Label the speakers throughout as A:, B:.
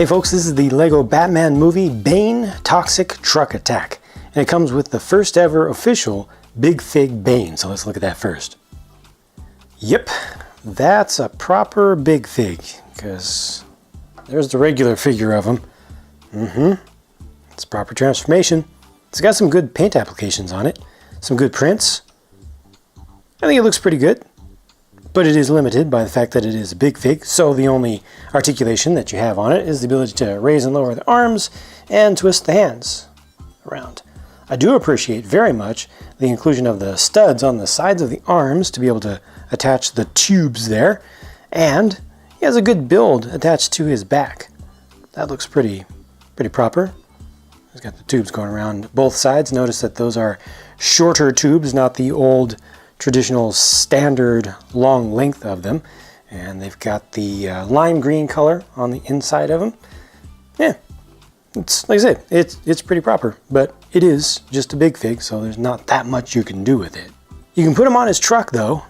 A: Hey folks, this is the Lego Batman movie Bane Toxic Truck Attack. And it comes with the first ever official Big Fig Bane. So let's look at that first. Yep, that's a proper Big Fig, because there's the regular figure of him. It's proper transformation. It's got some good paint applications on it, some good prints. I think it looks pretty good, but it is limited by the fact that it is a Big Fig, so the only articulation that you have on it is the ability to raise and lower the arms and twist the hands around. I do appreciate very much the inclusion of the studs on the sides of the arms to be able to attach the tubes there, and he has a good build attached to his back. That looks pretty proper. He's got the tubes going around both sides. Notice that those are shorter tubes, not the old traditional standard long length of them. And they've got the lime green color on the inside of them. Yeah, it's like I said, it's pretty proper, but it is just a Big Fig, so there's not that much you can do with it. You can put him on his truck though,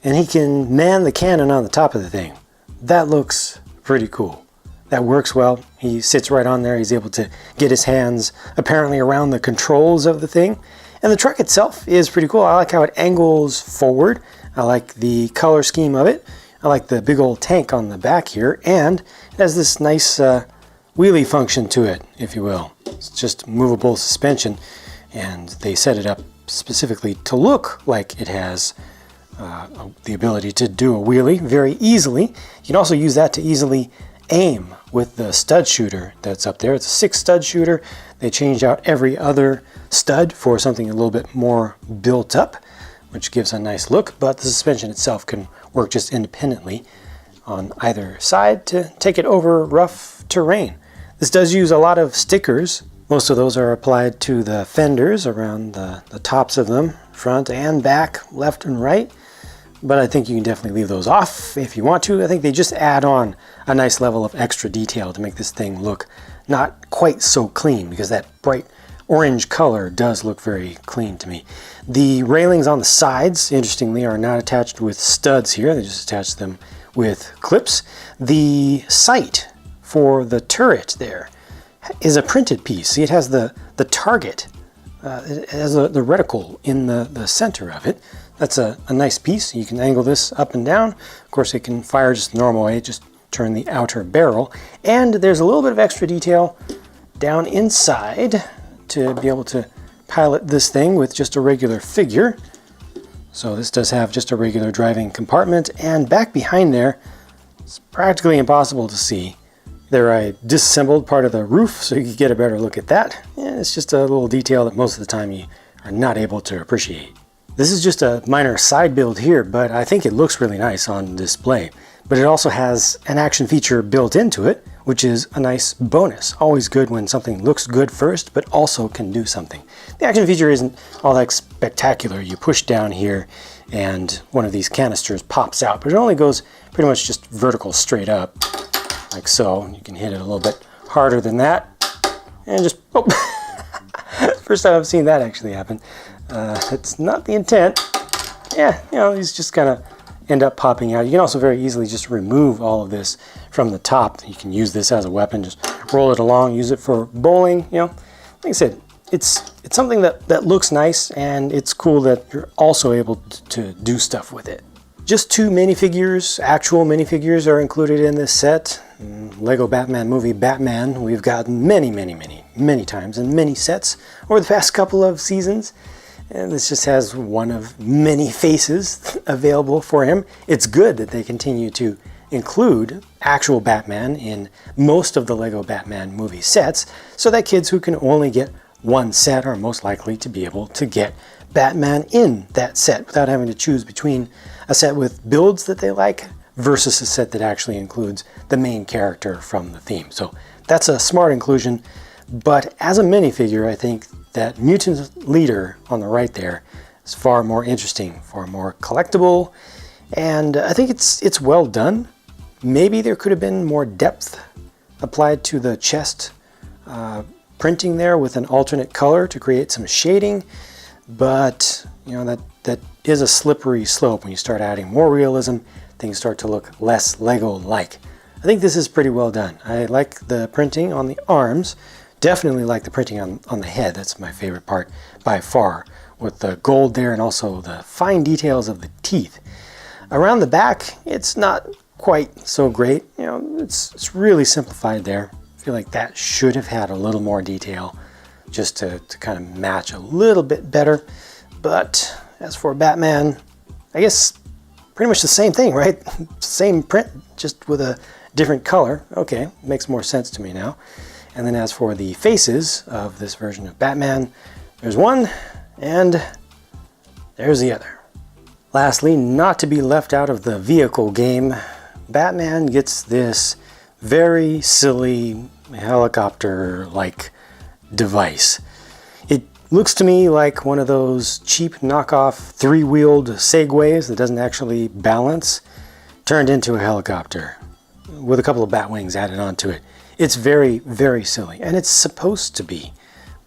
A: and he can man the cannon on the top of the thing. That looks pretty cool. That works well. He sits right on there. He's able to get his hands apparently around the controls of the thing. And the truck itself is pretty cool. I like how it angles forward. I like the color scheme of it. I like the big old tank on the back here. And it has this nice wheelie function to it, if you will. It's just movable suspension. And they set it up specifically to look like it has the ability to do a wheelie very easily. You can also use that to easily aim with the stud shooter that's up there. It's a 6 stud shooter. They changed out every other stud for something a little bit more built up, which gives a nice look, but the suspension itself can work just independently on either side to take it over rough terrain. This does use a lot of stickers. Most of those are applied to the fenders around the tops of them, front and back, left and right. But I think you can definitely leave those off if you want to. I think they just add on a nice level of extra detail to make this thing look not quite so clean, because that bright orange color does look very clean to me. The railings on the sides, interestingly, are not attached with studs here. They just attach them with clips. The sight for the turret there is a printed piece. See, it has the target. It has the reticle in the center of it. That's a nice piece. You can angle this up and down. Of course, it can fire just the normal way, just turn the outer barrel. And there's a little bit of extra detail down inside to be able to pilot this thing with just a regular figure. So this does have just a regular driving compartment, and back behind there, it's practically impossible to see. There I disassembled part of the roof so you can get a better look at that. And it's just a little detail that most of the time you are not able to appreciate. This is just a minor side build here, but I think it looks really nice on display. But it also has an action feature built into it, which is a nice bonus. Always good when something looks good first, but also can do something. The action feature isn't all that spectacular. You push down here and one of these canisters pops out, but it only goes pretty much just vertical straight up, like so. You can hit it a little bit harder than that, and just, oh. First time I've seen that actually happen. It's not the intent. Yeah, you know, these just kind of end up popping out. You can also very easily just remove all of this from the top. You can use this as a weapon, just roll it along, use it for bowling. You know, like I said, it's something that looks nice, and it's cool that you're also able to do stuff with it. Just 2 minifigures, actual minifigures, are included in this set. Lego Batman movie Batman, we've got many times in many sets over the past couple of seasons. And this just has one of many faces available for him. It's good that they continue to include actual Batman in most of the Lego Batman movie sets, so that kids who can only get one set are most likely to be able to get Batman in that set without having to choose between a set with builds that they like versus a set that actually includes the main character from the theme. So that's a smart inclusion, but as a minifigure, I think that mutant leader on the right there is far more interesting, far more collectible, and I think it's well done. Maybe there could have been more depth applied to the chest printing there with an alternate color to create some shading, but you know, that is a slippery slope. When you start adding more realism, things start to look less Lego-like. I think this is pretty well done. I like the printing on the arms. Definitely like the printing on the head. That's my favorite part by far, with the gold there and also the fine details of the teeth. Around the back, it's not quite so great. You know, it's really simplified there. I feel like that should have had a little more detail just to kind of match a little bit better. But as for Batman, I guess pretty much the same thing, right? Same print, just with a different color. Okay, makes more sense to me now. And then as for the faces of this version of Batman, there's one and there's the other. Lastly, not to be left out of the vehicle game, Batman gets this very silly helicopter-like device. It looks to me like one of those cheap knockoff three-wheeled Segways that doesn't actually balance, turned into a helicopter with a couple of bat wings added onto it. It's very, very silly, and it's supposed to be,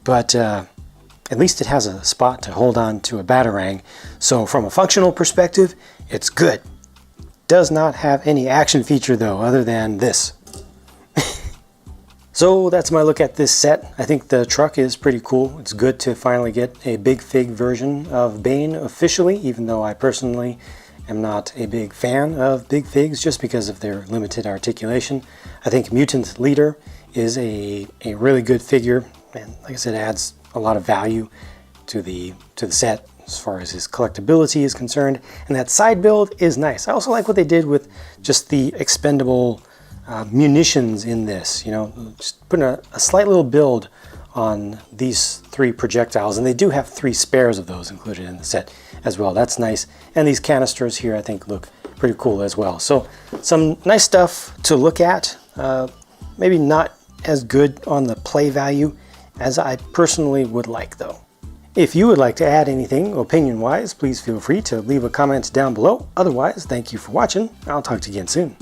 A: but at least it has a spot to hold on to a Batarang, so from a functional perspective, it's good. Does not have any action feature though, other than this. So that's my look at this set. I think the truck is pretty cool. It's good to finally get a Big Fig version of Bane officially, even though I personally am not a big fan of Big Figs just because of their limited articulation. I think Mutant Leader is a really good figure, and like I said, adds a lot of value to the set as far as his collectability is concerned, and that side build is nice. I also like what they did with just the expendable munitions in this, you know, just putting a slight little build on these three projectiles, and they do have 3 spares of those included in the set as well. That's nice. And these canisters here I think look pretty cool as well. So some nice stuff to look at. Maybe not as good on the play value as I personally would like though. If you would like to add anything opinion-wise, please feel free to leave a comment down below. Otherwise, thank you for watching. I'll talk to you again soon.